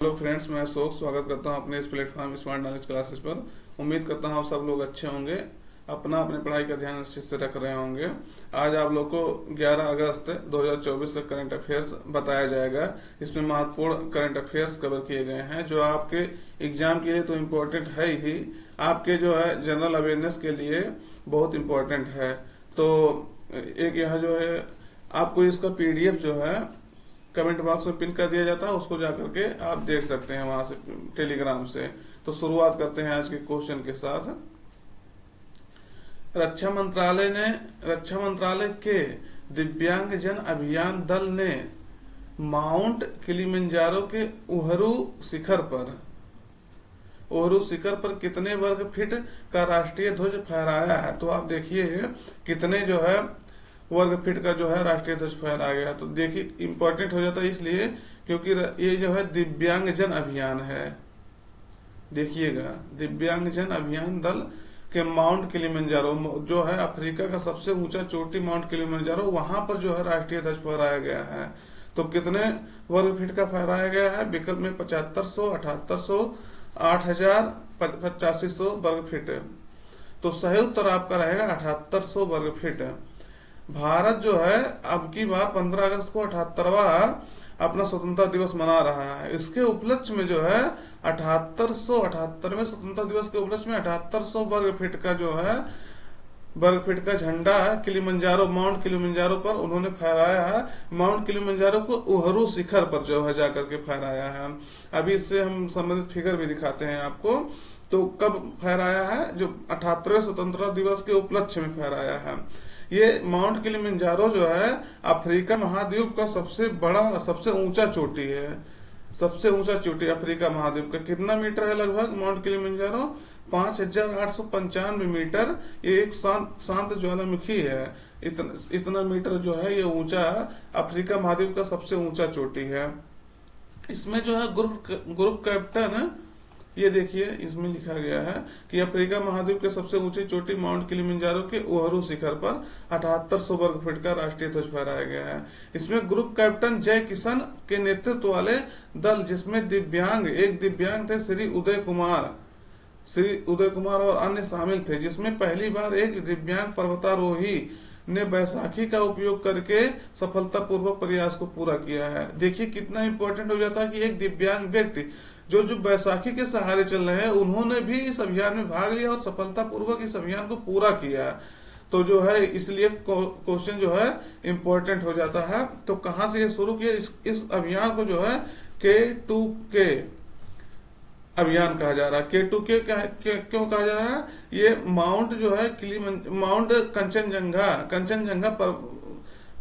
Hello friends, मैं अशोक स्वागत करता हूं अपने इस प्लेटफॉर्म स्मार्ट नॉलेज क्लासेस पर। उम्मीद करता हूं आप सब लोग अच्छे होंगे, अपनी पढ़ाई का ध्यान निश्चित से रख रहे होंगे। आज आप लोग को 11 अगस्त 2024 का करंट अफेयर्स बताया जाएगा। इसमें महत्वपूर्ण करंट अफेयर्स कवर किए गए हैं जो आपके एग्जाम के लिए तो इम्पोर्टेंट है ही, आपके जो है जनरल अवेयरनेस के लिए बहुत इम्पोर्टेंट है। तो एक यहाँ जो है आपको इसका पीडीएफ जो है कमेंट बॉक्स में पिन कर दिया जाता है, उसको जाकर के आप देख सकते हैं वहां से, टेलीग्राम से। तो शुरुआत करते हैं आज के क्वेश्चन के साथ। रक्षा मंत्रालय के दिव्यांग जन अभियान दल ने माउंट किलिमंजारो के ओहरू शिखर पर कितने वर्ग फीट का राष्ट्रीय ध्वज फहराया है। तो आप देखिए कितने जो है वर्ग फीट का जो है राष्ट्रीय ध्वज फहराया गया। तो देखिए इंपॉर्टेंट हो जाता है इसलिए क्योंकि ये जो है दिव्यांग जन अभियान है। देखिएगा, दिव्यांग जन अभियान दल के माउंट किलिमंजारो जो है अफ्रीका का सबसे ऊंचा चोटी माउंट किलिमंजारो, वहां पर जो है राष्ट्रीय ध्वज फहराया गया है। तो कितने वर्ग फीट का फहराया गया है? विकल्प में 7500, 7800, 8000, 8500 वर्ग फीट। तो सही उत्तर आपका रहेगा 7800 वर्ग फीट। भारत जो है अब की बार 15 अगस्त को 78वां अपना स्वतंत्रता दिवस मना रहा है। इसके उपलक्ष्य में जो है 7878वें स्वतंत्रता दिवस के उपलक्ष्य में 7800 वर्ग फीट का जो है वर्ग फीट का झंडा किलिमंजारो, माउंट किलिमंजारो पर उन्होंने फहराया है। माउंट किलिमंजारो को ओहरू शिखर पर जो है जाकर के फहराया है। अभी इससे हम संबंधित फिगर भी दिखाते हैं आपको। तो कब फहराया है? जो 78वें स्वतंत्रता दिवस के उपलक्ष्य में फहराया है। ये माउंट किलिमंजारो जो है अफ्रीका महाद्वीप का सबसे ऊंचा चोटी है। सबसे ऊंचा चोटी अफ्रीका महाद्वीप का। कितना मीटर है लगभग माउंट किलिमंजारो? 5895 मीटर। ये एक शांत ज्वालामुखी है। इतना मीटर जो है ये ऊंचा अफ्रीका महाद्वीप का सबसे ऊंचा चोटी है। इसमें जो है ग्रुप कैप्टन, ये देखिए इसमें लिखा गया है कि अफ्रीका महाद्वीप के सबसे ऊंची चोटी माउंट किलिमंजारो के ओहरू शिखर पर 7800 वर्ग फीट का राष्ट्रीय ध्वज फहराया गया है। इसमें ग्रुप कैप्टन जय किशन के नेतृत्व वाले दल, जिसमें एक दिव्यांग थे श्री उदय कुमार और अन्य शामिल थे, जिसमें पहली बार एक दिव्यांग पर्वतारोही ने बैसाखी का उपयोग करके सफलतापूर्वक प्रयास को पूरा किया है। देखिए कितना इंपॉर्टेंट हो जाता है कि एक दिव्यांग व्यक्ति जो बैसाखी के सहारे चल रहे हैं, उन्होंने भी इस अभियान में भाग लिया और सफलतापूर्वक इस अभियान को पूरा किया। तो जो है इसलिए क्वेश्चन जो है इंपॉर्टेंट हो जाता है। तो कहां से ये शुरू किया? इस अभियान को जो है K2K अभियान कहा जा रहा है। K2K क्यों कहा जा रहा है? ये माउंट जो है माउंट कंचनजंगा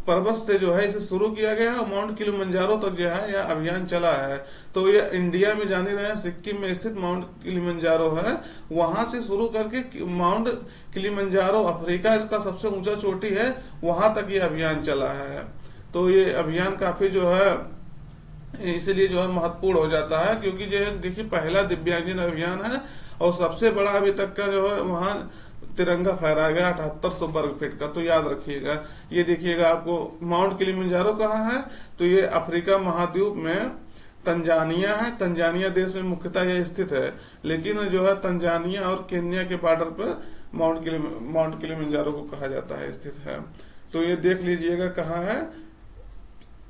पर्वत से जो है इसे शुरू किया गया है और माउंट किलिमंजारो तक जो है यह अभियान चला है। तो ये इंडिया में जाने रहे सिक्किम में स्थित माउंट किलिमंजारो है, वहां से शुरू करके माउंट किलिमंजारो अफ्रीका का सबसे ऊंचा चोटी है, वहां तक ये अभियान चला है। तो ये अभियान काफी जो है इसलिए जो है महत्वपूर्ण हो जाता है क्योंकि जो है देखिए पहला दिव्यांगजन अभियान है और सबसे बड़ा अभी तक का जो है वहां तिरंगा फहराया गया 7800 वर्ग फीट का। तो याद रखिएगा। ये देखिएगा आपको माउंट किलिमंजारो कहाँ है? तो ये अफ्रीका महाद्वीप में तंजानिया है। तंजानिया देश में मुख्यतः यह स्थित है, लेकिन जो है तंजानिया और केन्या के बॉर्डर पर माउंट किलिमंजारो को कहा जाता है स्थित है। तो ये देख लीजिएगा कहाँ है।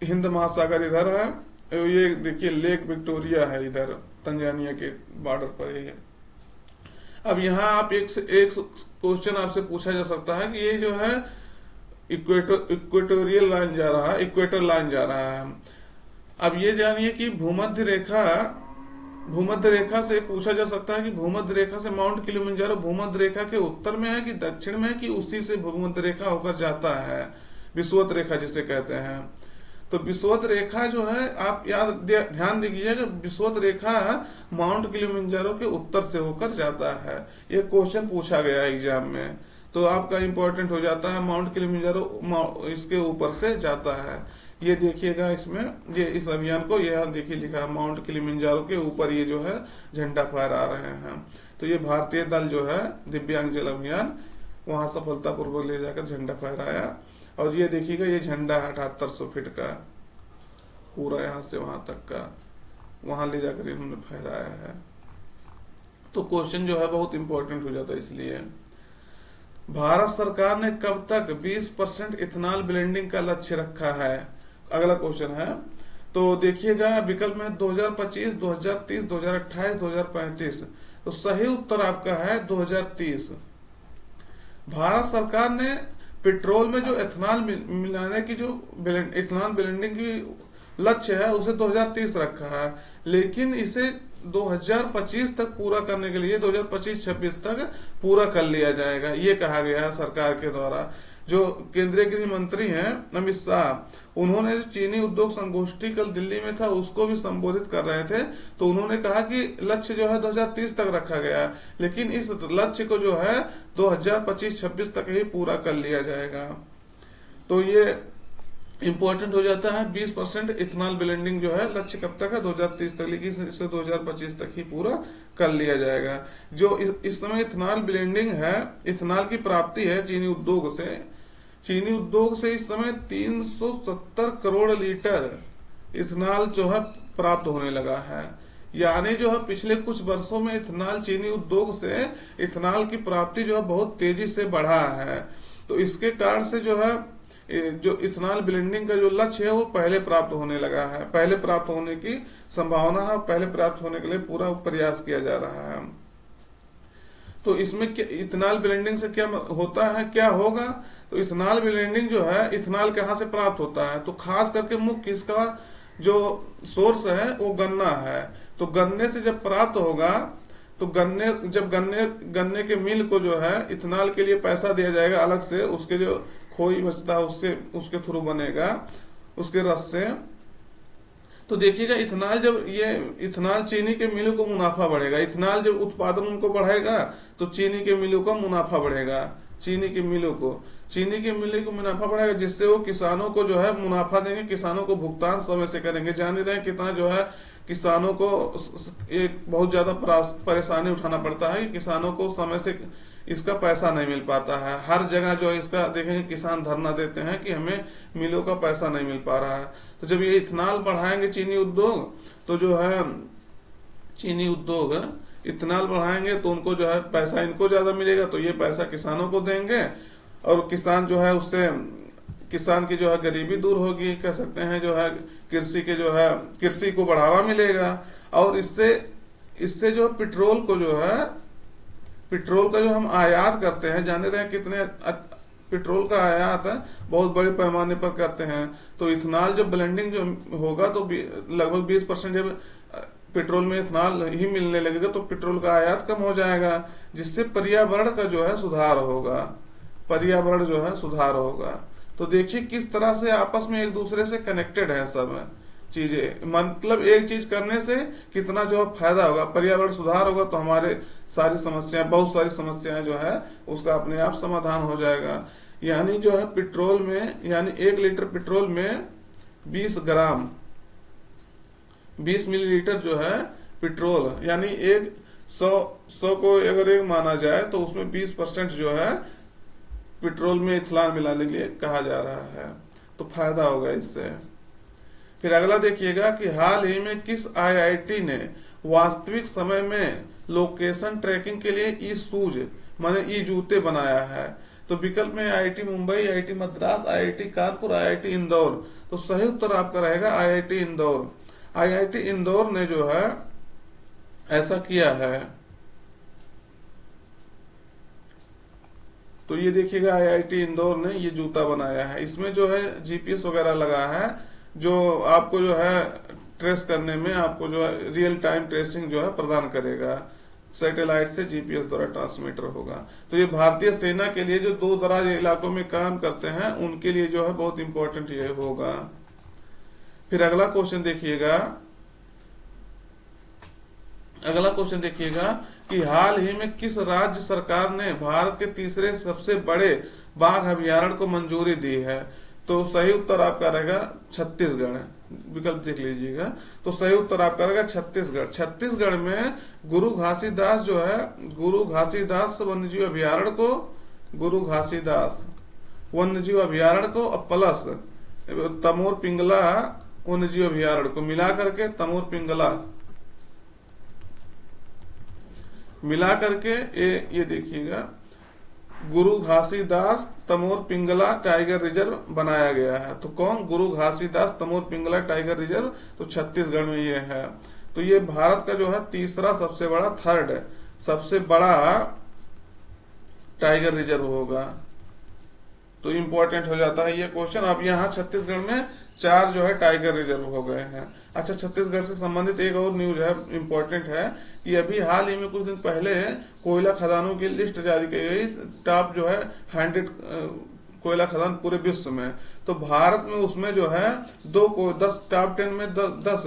हिंद महासागर इधर है, ये देखिए लेक विक्टोरिया है इधर तंजानिया के बॉर्डर पर ही है। अब यहाँ आप एक क्वेश्चन आपसे पूछा जा सकता है कि ये जो है इक्वेटर लाइन जा रहा है। अब ये जानिए कि भूमध्य रेखा से पूछा जा सकता है कि भूमध्य रेखा से माउंट किलिमंजारो भूमध्य रेखा के उत्तर में है कि दक्षिण में है कि उसी से भूमध्य रेखा होकर जाता है, विषुवत रेखा जिसे कहते हैं। तो विषुवत रेखा जो है आप ध्यान दीजिएगा, विषुवत रेखा माउंट किलिमंजारो के उत्तर से होकर जाता है। ये क्वेश्चन पूछा गया एग्जाम में, तो आपका इंपॉर्टेंट हो जाता है। माउंट किलिमंजारो इसके ऊपर से जाता है। ये देखिएगा इसमें ये इस अभियान को यह देखिए लिखा है माउंट किलिमंजारो के ऊपर ये जो है झंडा फहरा रहे हैं। तो ये भारतीय दल जो है दिव्यांग जल अभियान वहां सफलतापूर्वक ले जाकर झंडा फहराया। और ये देखिएगा ये झंडा है 7800 फीट का, पूरा यहाँ से वहां तक का। वहां ले जाकर इन्होंने फहराया है। तो क्वेश्चन जो है बहुत इंपॉर्टेंट हो जाता है। इसलिए भारत सरकार ने कब तक 20% इथेनॉल ब्लेंडिंग का लक्ष्य रखा है? अगला क्वेश्चन है, तो देखिएगा विकल्प में 2025, 2030, 2028, 2035। तो सही उत्तर आपका है 2030। भारत सरकार ने पेट्रोल में जो इथेनॉल मिलाने की जो इथेनॉल ब्लेंडिंग की लक्ष्य है उसे 2030 रखा है, लेकिन इसे 2025 तक पूरा करने के लिए 2025-26 तक पूरा कर लिया जाएगा, ये कहा गया है सरकार के द्वारा। जो केंद्रीय गृह मंत्री हैं अमित शाह, उन्होंने चीनी उद्योग संगोष्ठी कल दिल्ली में था उसको भी संबोधित कर रहे थे, तो उन्होंने कहा कि लक्ष्य जो है 2030 तक रखा गया है, लेकिन इस लक्ष्य को जो है 2025-26 तक ही पूरा कर लिया जाएगा। तो ये इंपॉर्टेंट हो जाता है। 20% इथेनॉल ब्लेंडिंग जो है लक्ष्य कब तक है? 2030 तक, लेकिन इसे 2025 तक ही पूरा कर लिया जाएगा। जो इस समय इथेनॉल ब्लेंडिंग है, इथेनॉल की प्राप्ति है चीनी उद्योग से, चीनी उद्योग से इस समय 370 करोड़ लीटर इथेनॉल जो है प्राप्त होने लगा है। यानी जो है पिछले कुछ वर्षों में इथेनॉल चीनी उद्योग से इथेनॉल की प्राप्ति जो है बहुत तेजी से बढ़ा है। तो इसके कारण से जो है जो इथेनॉल ब्लेंडिंग का जो लक्ष्य है वो पहले प्राप्त होने लगा है, पहले प्राप्त होने की संभावना है, पहले प्राप्त होने के लिए पूरा प्रयास किया जा रहा है। तो इसमें इथेनॉल ब्लेंडिंग से क्या होता है, क्या होगा? तो इथेनॉल ब्लेंडिंग जो है, इथेनॉल कहाँ से प्राप्त होता है? तो खास करके मुख्य इसका जो सोर्स है वो गन्ना है। तो गन्ने से जब प्राप्त होगा तो गन्ने के मिल को जो है इथेनॉल के लिए पैसा दिया जाएगा अलग से, उसके जो खोई बचता है उसके थ्रू बनेगा, उसके रस से। तो देखिएगा इथेनॉल चीनी के मिलों को मुनाफा बढ़ेगा, इथेनॉल जब उत्पादन उनको बढ़ेगा तो चीनी के मिलों को मुनाफा बढ़ेगा, चीनी के मिलों को मुनाफा बढ़ेगा, जिससे वो किसानों को जो है मुनाफा देंगे, किसानों को भुगतान समय से करेंगे। जान रहे हैं कितना जो है किसानों को एक बहुत ज्यादा परेशानी उठाना पड़ता है कि किसानों को समय से इसका पैसा नहीं मिल पाता है। हर जगह जो इसका देखेंगे किसान धरना देते हैं कि हमें मिलों का पैसा नहीं मिल पा रहा है। तो जब ये इथेनॉल बढ़ाएंगे चीनी उद्योग, तो जो है चीनी उद्योग इथेनॉल बढ़ाएंगे तो उनको जो है पैसा इनको ज्यादा मिलेगा, तो ये पैसा किसानों को देंगे और किसान जो है उससे किसान की जो है गरीबी दूर होगी, कह सकते हैं जो है कृषि को बढ़ावा मिलेगा। और इससे जो पेट्रोल का जो हम आयात करते हैं, जाने रहे हैं कितने पेट्रोल का आयात है बहुत बड़े पैमाने पर करते हैं। तो इथेनॉल जब ब्लेंडिंग जो होगा तो लगभग 20% जब पेट्रोल में इथेनॉल ही मिलने लगेगा तो पेट्रोल का आयात कम हो जाएगा, जिससे पर्यावरण का जो है सुधार होगा। तो देखिए किस तरह से आपस में एक दूसरे से कनेक्टेड है सब चीजें, मतलब एक चीज करने से कितना जो फायदा होगा, पर्यावरण सुधार होगा तो हमारे बहुत सारी समस्याएं जो है उसका अपने आप समाधान हो जाएगा। यानी जो है पेट्रोल में, यानी 1 लीटर पेट्रोल में 20 मिलीलीटर जो है पेट्रोल, यानी 100 को अगर एक माना जाए तो उसमें 20% जो है पेट्रोल में इथेनॉल मिलाने के लिए कहा जा रहा है, तो फायदा होगा इससे। फिर अगला देखिएगा कि हाल ही में किस आईआईटी ने वास्तविक समय में लोकेशन ट्रैकिंग के लिए ई शूज माने ई जूते बनाया है? तो विकल्प में IIT Mumbai, IIT Madras, IIT Kanpur, IIT Indore. तो सही उत्तर आपका रहेगा आईआईटी इंदौर। आईआईटी इंदौर ने जो है ऐसा किया है। तो ये देखिएगा आईआईटी इंदौर ने ये जूता बनाया है। इसमें जो है जीपीएस वगैरह लगा है जो आपको जो है ट्रेस करने में आपको जो है रियल टाइम ट्रेसिंग जो है प्रदान करेगा। सैटेलाइट से जीपीएस द्वारा ट्रांसमीटर होगा। तो ये भारतीय सेना के लिए जो दूर दराज इलाकों में काम करते हैं उनके लिए जो है बहुत इंपॉर्टेंट ये होगा। फिर अगला क्वेश्चन देखिएगा कि हाल ही में किस राज्य सरकार ने भारत के तीसरे सबसे बड़े बाघ अभयारण्य को मंजूरी दी है? तो सही उत्तर आपका रहेगा छत्तीसगढ़। विकल्प देख लीजिएगा। तो सही उत्तर आपका रहेगा छत्तीसगढ़। छत्तीसगढ़ में गुरु घासीदास वन्यजीव अभयारण्य को प्लस तमोर पिंगला वन्यजीव अभयारण्य को मिला करके तमोर पिंगला मिला करके ये देखिएगा गुरु घासीदास तमोर पिंगला टाइगर रिजर्व बनाया गया है। तो कौन? गुरु घासीदास तमोर पिंगला टाइगर रिजर्व, तो छत्तीसगढ़ में ये है। तो ये भारत का जो है तीसरा सबसे बड़ा, थर्ड सबसे बड़ा टाइगर रिजर्व होगा। तो इंपॉर्टेंट हो जाता है ये क्वेश्चन। अब यहाँ छत्तीसगढ़ में 4 जो है टाइगर रिजर्व हो गए हैं। अच्छा, छत्तीसगढ़ से संबंधित एक और न्यूज है, इंपॉर्टेंट है कि अभी हाल ही में कुछ दिन पहले कोयला खदानों की लिस्ट जारी की गई, टॉप जो है 100 कोयला खदान पूरे विश्व में। तो भारत में उसमें जो है 10 टॉप 10 में 10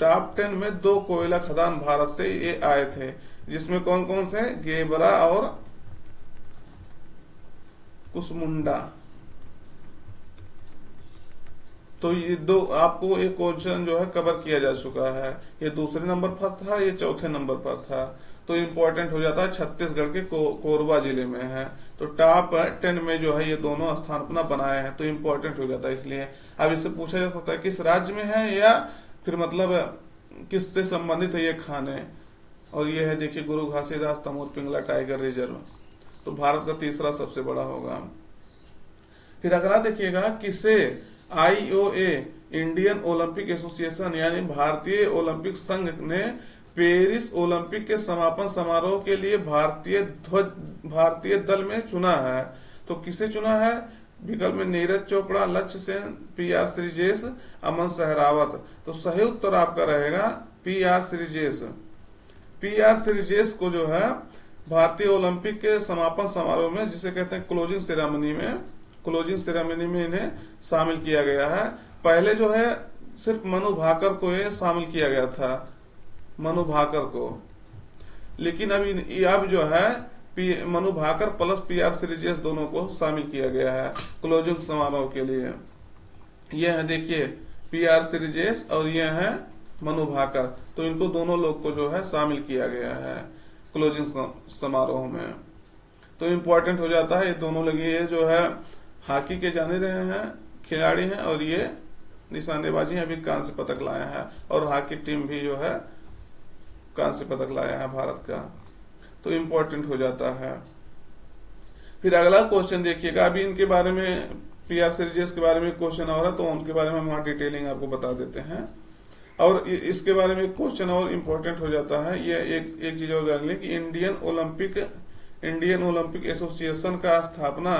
टॉप 10 में 2 कोयला खदान भारत से ये आए थे, जिसमें कौन कौन से? गेबरा और कुसमुंडा। तो ये दो आपको एक क्वेश्चन जो है कवर किया जा चुका है। ये दूसरे नंबर पर था, ये चौथे नंबर पर था। तो इम्पोर्टेंट हो जाता है, छत्तीसगढ़ के कोरबा जिले में है। तो टॉप 10 में जो है ये दोनों स्थान अपना बनाए हैं, तो इम्पोर्टेंट हो जाता है इसलिए। अब इससे पूछा जा सकता है किस राज्य में है या फिर मतलब किससे संबंधित है ये खाने। और ये है देखिए गुरु घासीदास तमोर पिंगला टाइगर रिजर्व, तो भारत का तीसरा सबसे बड़ा होगा। फिर अगला देखिएगा, किसे IOA इंडियन ओलंपिक एसोसिएशन यानी भारतीय ओलंपिक संघ ने पेरिस ओलंपिक के समापन समारोह के लिए भारतीय दल में चुना है। तो किसे चुना है? विकल्प में नीरज चोपड़ा, लक्ष्य सेन, PR श्रीजेश, अमन सहरावत। तो सही उत्तर आपका रहेगा PR श्रीजेश। PR श्रीजेश को जो है भारतीय ओलंपिक के समापन समारोह में, जिसे कहते हैं क्लोजिंग सेरेमनी में इन्हें शामिल किया गया है। पहले जो है सिर्फ मनु भाकर को ये शामिल किया गया था, मनु भाकर को, लेकिन अब जो है मनु भाकर प्लस PR श्रीजेश दोनों को शामिल किया गया है क्लोजिंग समारोह के लिए। ये है देखिए PR श्रीजेश और ये है मनु भाकर, तो इनको दोनों लोग को जो है शामिल किया गया है क्लोजिंग समारोह में। तो इम्पोर्टेंट हो जाता है, ये दोनों लोग ये जो है हॉकी के जाने रहे हैं खिलाड़ी हैं, और ये निशानेबाजी अभी कांस्य पदक लाया है, और हॉकी टीम भी जो है कांस्य पदक लाया है भारत का। तो इम्पोर्टेंट हो जाता है। फिर अगला क्वेश्चन देखिएगा, अभी इनके बारे में PR श्रीजेश के बारे में क्वेश्चन और है, तो उनके बारे में हम वहां डिटेलिंग आपको बता देते हैं। और इसके बारे में क्वेश्चन और इम्पोर्टेंट हो जाता है, ये एक चीज और जान लें कि इंडियन ओलंपिक एसोसिएशन का स्थापना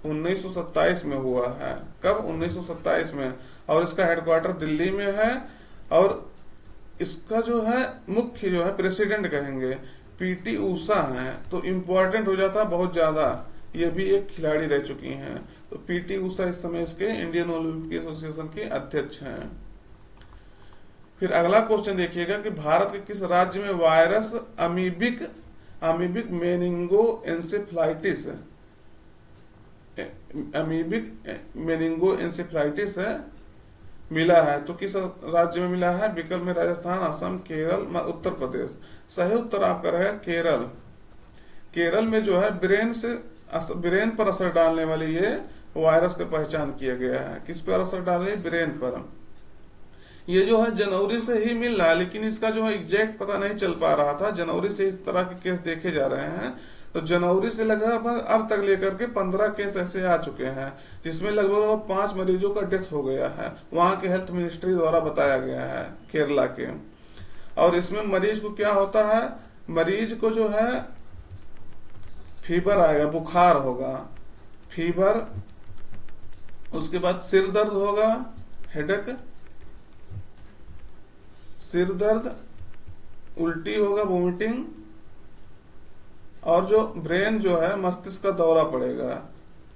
1927 में हुआ है। कब? 1927 में। और इसका हेडक्वार्टर दिल्ली में है, और इसका जो है मुख्य जो है प्रेसिडेंट कहेंगे PT ऊषा है। तो इम्पोर्टेंट हो जाता है बहुत ज्यादा, ये भी एक खिलाड़ी रह चुकी हैं। तो PT ऊषा इस समय इसके इंडियन ओलंपिक एसोसिएशन के अध्यक्ष हैं। फिर अगला क्वेश्चन देखिएगा कि भारत के किस राज्य में वायरस अमीबिक मेनिंगोएन्सेफ्लाइटिस मिला है। तो किस राज्य में मिला है? विकल्प में राजस्थान, असम, केरल, उत्तर प्रदेश। सही उत्तर आपका रहेगा केरल। केरल में जो है ब्रेन पर असर डालने वाली ये वायरस का पहचान किया गया है। किस पर असर डाल रही है? ब्रेन पर। ये जो है जनवरी से ही मिल रहा है, लेकिन इसका जो है एग्जैक्ट पता नहीं चल पा रहा था। जनवरी से इस तरह के केस देखे जा रहे हैं। तो जनवरी से लगभग अब तक लेकर के 15 केस ऐसे आ चुके हैं, जिसमें लगभग 5 मरीजों का डेथ हो गया है। वहां के हेल्थ मिनिस्ट्री द्वारा बताया गया है केरला के। और इसमें मरीज को क्या होता है? मरीज को जो है फीवर आएगा, बुखार होगा, फीवर, उसके बाद सिर दर्द होगा, हेडेक, सिर दर्द, उल्टी होगा, वोमिटिंग, और जो ब्रेन जो है मस्तिष्क का दौरा पड़ेगा,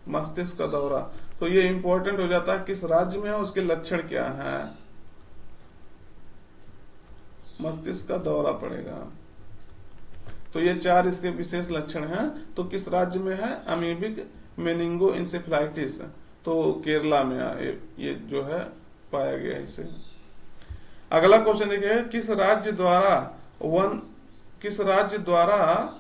मस्तिष्क का दौरा। तो ये इंपॉर्टेंट हो जाता है किस राज्य में है, उसके लक्षण क्या है। मस्तिष्क का दौरा पड़ेगा। तो ये 4 इसके विशेष लक्षण हैं। तो किस राज्य में है? अमीबिक मेनिंगोएन्सेफ्लाइटिस, तो केरला में ये जो है पाया गया इसे। अगला क्वेश्चन देखिए, किस राज्य द्वारा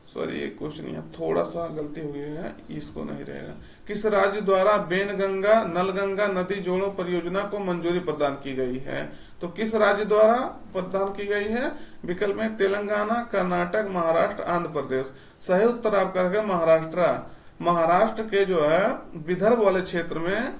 सॉरी, ये क्वेश्चन यहाँ थोड़ा सा गलती हो गई है, इसको नहीं रहेगा। किस राज्य द्वारा बेनगंगा नलगंगा नदी जोड़ो परियोजना को मंजूरी प्रदान की गई है? तो किस राज्य द्वारा प्रदान की गई है? विकल्प में तेलंगाना, कर्नाटक, महाराष्ट्र, आंध्र प्रदेश। सही उत्तर आपका रहेगा महाराष्ट्र। महाराष्ट्र के जो है विदर्भ वाले क्षेत्र में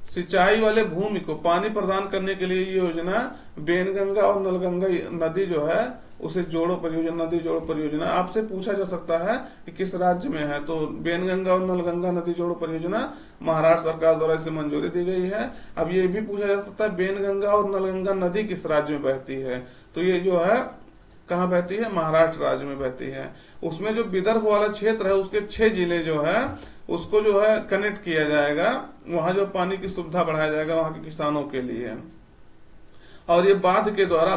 सिंचाई वाले भूमि को पानी प्रदान करने के लिए ये योजना बेनगंगा और नलगंगा नदी जो है उसे जोड़ो परियोजना, नदी जोड़ो परियोजना। आपसे पूछा जा सकता है कि किस राज्य में है, तो बेनगंगा और नलगंगा नदी जोड़ो परियोजना महाराष्ट्र सरकार द्वारा इसे मंजूरी दी गई है। अब ये भी पूछा जा सकता है बेनगंगा और नलगंगा नदी किस राज्य में बहती है, तो ये जो है कहाँ बहती है? महाराष्ट्र राज्य में बहती है। उसमें जो विदर्भ वाला क्षेत्र है उसके 6 जिले जो है उसको जो है कनेक्ट किया जाएगा, वहां जो पानी की सुविधा बढ़ाया जाएगा वहां के किसानों के लिए। और ये बांध के द्वारा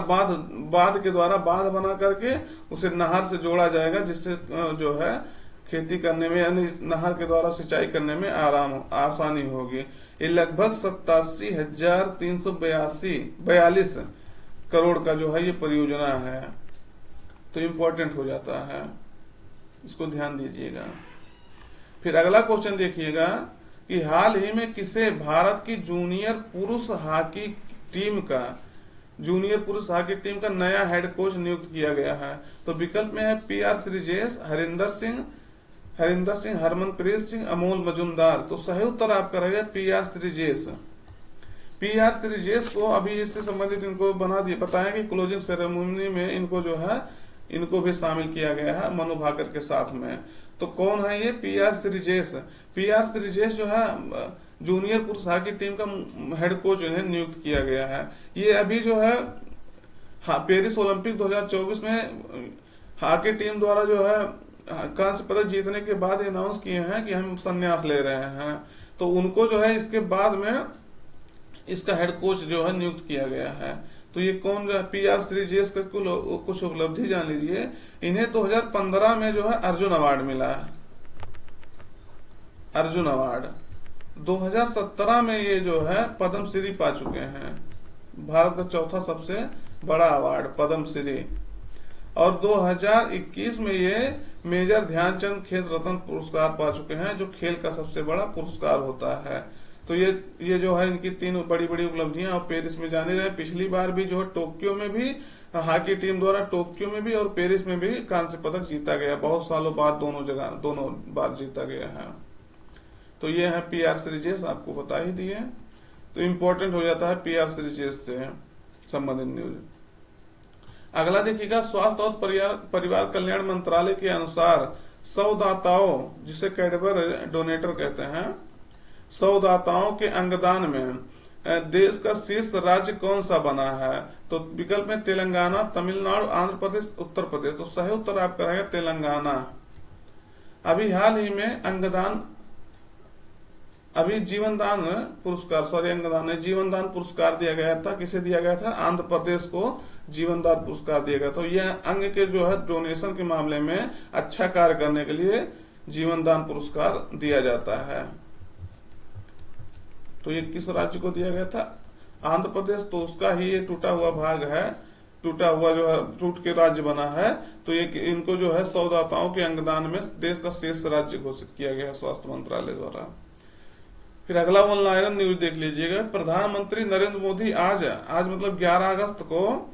बांध बना करके उसे नहर से जोड़ा जाएगा, जिससे जो है खेती करने में यानी नहर के द्वारा सिंचाई करने में आसानी होगी। ये लगभग 87,342 करोड़ का जो है ये परियोजना है, तो इम्पोर्टेंट हो जाता है, इसको ध्यान दीजिएगा। फिर अगला क्वेश्चन देखिएगा कि हाल ही में किसे भारत की जूनियर पुरुष हॉकी टीम का नया हेड कोच नियुक्त किया गया है? तो विकल्प में है PR श्रीजेश, हरिंदर सिंह, हरमनप्रीत सिंह, अमोल मजुमदार। तो सही उत्तर आपका रहेगा PR श्रीजेश। PR श्रीजेश को अभी इससे संबंधित इनको बताया कि क्लोजिंग सेरेमनी में इनको जो है इनको भी शामिल किया गया है मनु भाकर के साथ में। तो कौन है ये? PR श्रीजेश। PR श्रीजेश जो है जूनियर पुरुष हॉकी टीम का हेड कोच इन्हें नियुक्त किया गया है। ये अभी जो है पेरिस ओलंपिक 2024 में हॉकी टीम द्वारा जो है कांस्य पदक जीतने के बाद अनाउंस किए हैं कि हम संन्यास ले रहे हैं, तो उनको जो है इसके बाद में इसका हेड कोच जो है नियुक्त किया गया है। तो ये कौन जो है? PR श्रीजेश का कुछ उपलब्धि जान लीजिए। इन्हें 2015 में जो है अर्जुन अवार्ड मिला है, अर्जुन अवार्ड। 2017 में ये जो है पद्म श्री पा चुके हैं, भारत का चौथा सबसे बड़ा अवार्ड पद्म श्री। और 2021 में ये मेजर ध्यानचंद खेल रत्न पुरस्कार पा चुके हैं, जो खेल का सबसे बड़ा पुरस्कार होता है। तो ये जो है इनकी 3 बड़ी बड़ी उपलब्धियां। और पेरिस में जाने रहे, पिछली बार भी जो है टोक्यो में भी हॉकी टीम द्वारा टोक्यो में भी और पेरिस में भी कांस्य पदक जीता गया, बहुत सालों बाद दोनों बार जीता गया है। तो ये है PR श्रीजेश, आपको बता ही दिए, तो इम्पोर्टेंट हो जाता है PR श्रीजेश से संबंधित न्यूज। अगला देखिएगा, स्वास्थ्य और परिवार कल्याण मंत्रालय के अनुसार 100 दाताओं, जिसे कैडबर डोनेटर कहते हैं, 100 दाताओं के अंगदान में देश का शीर्ष राज्य कौन सा बना है? तो विकल्प में तेलंगाना, तमिलनाडु, आंध्र प्रदेश, उत्तर प्रदेश। तो सही उत्तर आपका रहेगा तेलंगाना। अभी हाल ही में जीवनदान पुरस्कार दिया गया था। किसे दिया गया था? आंध्र प्रदेश को जीवनदान पुरस्कार दिया गया। तो यह अंग के जो है डोनेशन के मामले में अच्छा कार्य करने के लिए जीवनदान पुरस्कार दिया जाता है। तो ये किस राज्य को दिया गया था? आंध्र प्रदेश। तो उसका ही ये टूटा हुआ भाग है, टूटा हुआ जो है टूट के राज्य बना है। तो ये इनको जो है 100 दाताओं के अंगदान में देश का शीर्ष राज्य घोषित किया गया है स्वास्थ्य मंत्रालय द्वारा। फिर अगला ऑनलाइन न्यूज देख लीजिएगा। प्रधानमंत्री नरेंद्र मोदी आज मतलब 11 अगस्त को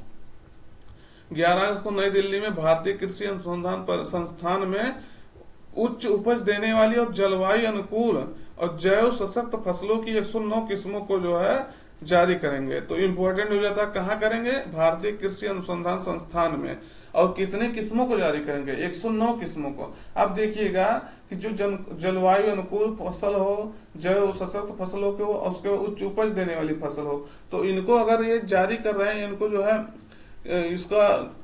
नई दिल्ली में भारतीय कृषि अनुसंधान संस्थान में उच्च उपज देने वाली और जलवायु अनुकूल और जैव सशक्त फसलों की 109 किस्मों को जो है जारी करेंगे। तो इम्पोर्टेंट हो जाता है, कहाँ करेंगे? भारतीय कृषि अनुसंधान संस्थान में। और कितने किस्मों को जारी करेंगे? 109 किस्मों को। अब देखिएगा कि जो जलवायु अनुकूल फसल हो, जैव सशक्त फसल हो, उसके उच्च उपज देने वाली फसल हो, तो इनको अगर ये जारी कर रहे हैं, इनको जो है इसका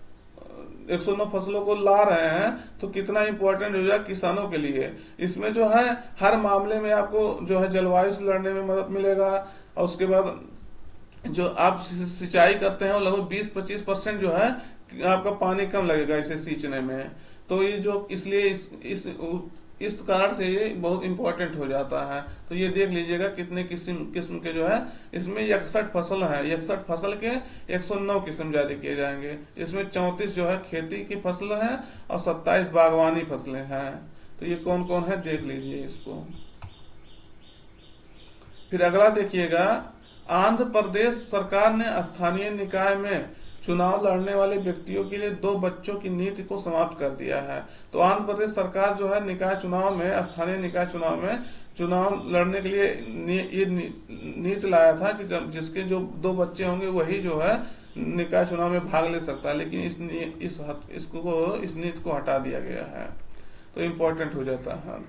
109 फसलों को ला रहे हैं, तो कितना इंपॉर्टेंट हो जाए किसानों के लिए। इसमें जो है हर मामले में आपको जो है जलवायु से लड़ने में मदद मिलेगा। और उसके बाद जो आप सिंचाई करते हैं वो लगभग 20-25% जो है आपका पानी कम लगेगा इसे सींचने में। तो ये जो इसलिए इस कारण से ये बहुत इंपॉर्टेंट हो जाता है। तो ये देख लीजिएगा कितने किस्म के जो है इसमें 61 फसल है, 61 फसल के 109 किस्म जारी किए जाएंगे। इसमें 34 जो है खेती की फसल है और 27 बागवानी फसलें हैं। तो ये कौन कौन है देख लीजिए इसको। फिर अगला देखिएगा, आंध्र प्रदेश सरकार ने स्थानीय निकाय में चुनाव लड़ने वाले व्यक्तियों के लिए 2 बच्चों की नीति को समाप्त कर दिया है। तो आंध्र प्रदेश सरकार जो है निकाय चुनाव में, स्थानीय निकाय चुनाव में चुनाव लड़ने के लिए ये नीति लाया था कि जिसके जो 2 बच्चे होंगे वही जो है निकाय चुनाव में भाग ले सकता है, लेकिन इस नीति को हटा दिया गया है, तो इम्पोर्टेंट हो जाता है।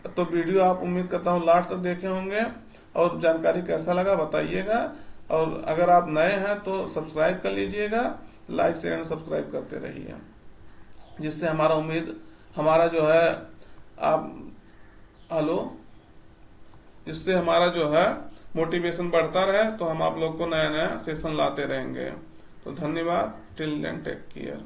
तो वीडियो आप उम्मीद करता हूँ लास्ट तक देखे होंगे, और जानकारी कैसा लगा बताइएगा, और अगर आप नए हैं तो सब्सक्राइब कर लीजिएगा, लाइक शेयर एंड सब्सक्राइब करते रहिए, जिससे हमारा जो है जिससे हमारा जो है मोटिवेशन बढ़ता रहे, तो हम आप लोग को नया नया सेशन लाते रहेंगे। तो धन्यवाद, टिल देन टेक केयर।